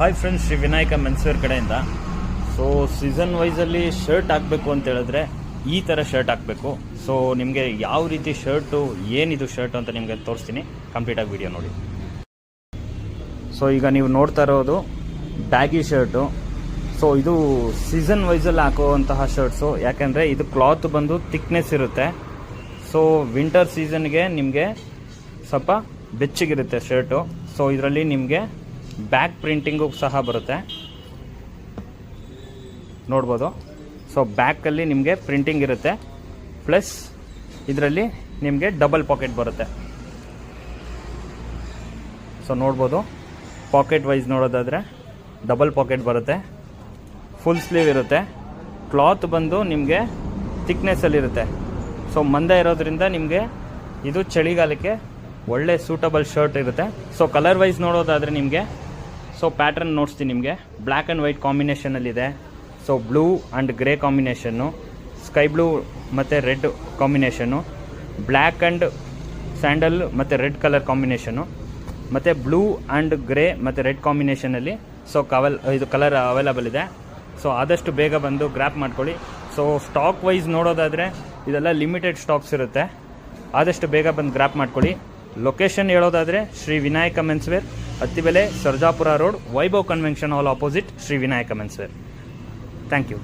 Hi friends, Shri Vinayaka menswear ಕಡೆಯಿಂದ. So season ವೈಸಲ್ಲಿ shirt ಹಾಕಬೇಕು ಅಂತ ಹೇಳಿದ್ರೆ ಈ ಥರ ಶರ್ಟ್ ಹಾಕಬೇಕು. ಸೊ ನಿಮಗೆ ಯಾವ ರೀತಿ ಶರ್ಟು, ಏನಿದು ಶರ್ಟು ಅಂತ ನಿಮಗೆ ತೋರಿಸ್ತೀನಿ. ಕಂಪ್ಲೀಟಾಗಿ ವಿಡಿಯೋ ನೋಡಿ. ಸೊ ಈಗ ನೀವು ನೋಡ್ತಾ ಇರೋದು ಬ್ಯಾಗಿ ಶರ್ಟು. ಸೊ ಇದು ಸೀಸನ್ ವೈಸಲ್ಲಿ ಹಾಕುವಂತಹ ಶರ್ಟ್ಸು, ಯಾಕೆಂದರೆ ಇದು ಕ್ಲಾತ್ ಬಂದು ಥಿಕ್ನೆಸ್ ಇರುತ್ತೆ. ಸೊ ವಿಂಟರ್ ಸೀಸನ್ಗೆ ನಿಮಗೆ ಸ್ವಲ್ಪ ಬೆಚ್ಚಗಿರುತ್ತೆ ಶರ್ಟು. ಸೊ ಇದರಲ್ಲಿ ನಿಮಗೆ ಬ್ಯಾಕ್ ಪ್ರಿಂಟಿಂಗು ಸಹ ಬರುತ್ತೆ, ನೋಡ್ಬೋದು. ಸೊ ಬ್ಯಾಕಲ್ಲಿ ನಿಮಗೆ ಪ್ರಿಂಟಿಂಗ್ ಇರುತ್ತೆ, ಪ್ಲಸ್ ಇದರಲ್ಲಿ ನಿಮಗೆ ಡಬಲ್ ಪಾಕೆಟ್ ಬರುತ್ತೆ. ಸೊ ನೋಡ್ಬೋದು, ಪಾಕೆಟ್ ವೈಸ್ ನೋಡೋದಾದರೆ ಡಬಲ್ ಪಾಕೆಟ್ ಬರುತ್ತೆ, ಫುಲ್ ಸ್ಲೀವ್ ಇರುತ್ತೆ. ಕ್ಲಾತ್ ಬಂದು ನಿಮಗೆ ಥಿಕ್ನೆಸ್ಸಲ್ಲಿರುತ್ತೆ. ಸೊ ಮಂದ ಇರೋದ್ರಿಂದ ನಿಮಗೆ ಇದು ಚಳಿಗಾಲಕ್ಕೆ ಒಳ್ಳೆ ಸೂಟಬಲ್ ಶರ್ಟ್ ಇರುತ್ತೆ. ಸೊ ಕಲರ್ ವೈಸ್ ನೋಡೋದಾದರೆ ನಿಮಗೆ ಸೊ ಪ್ಯಾಟ್ರನ್ ನೋಡಿಸ್ತೀನಿ ನಿಮಗೆ. ಬ್ಲ್ಯಾಕ್ ಆ್ಯಂಡ್ ವೈಟ್ ಕಾಂಬಿನೇಷನಲ್ಲಿದೆ. ಸೊ ಬ್ಲೂ ಆ್ಯಂಡ್ ಗ್ರೇ ಕಾಂಬಿನೇಷನ್ನು, ಸ್ಕೈ ಬ್ಲೂ ಮತ್ತು ರೆಡ್ ಕಾಂಬಿನೇಷನ್ನು, ಬ್ಲ್ಯಾಕ್ ಆ್ಯಂಡ್ ಸ್ಯಾಂಡಲ್ ಮತ್ತು ರೆಡ್ ಕಲರ್ ಕಾಂಬಿನೇಷನ್ನು, ಮತ್ತು ಬ್ಲೂ ಆ್ಯಂಡ್ ಗ್ರೇ ಮತ್ತು ರೆಡ್ ಕಾಂಬಿನೇಷನಲ್ಲಿ ಸೊ ಇದು ಕಲರ್ ಅವೈಲಬಲ್ ಇದೆ. ಸೊ ಆದಷ್ಟು ಬೇಗ ಬಂದು ಗ್ರ್ಯಾಪ್ ಮಾಡ್ಕೊಳ್ಳಿ. ಸೊ ಸ್ಟಾಕ್ ವೈಸ್ ನೋಡೋದಾದರೆ ಇದೆಲ್ಲ ಲಿಮಿಟೆಡ್ ಸ್ಟಾಕ್ಸ್ ಇರುತ್ತೆ, ಆದಷ್ಟು ಬೇಗ ಬಂದು ಗ್ರ್ಯಾಪ್ ಮಾಡ್ಕೊಳ್ಳಿ. ಲೊಕೇಶನ್ ಹೇಳೋದಾದರೆ Shri Vinayaka menswear, Attibele, Sarjapura road, Vaibhav convention hall opposite Shri Vinayaka menswear. Thank you.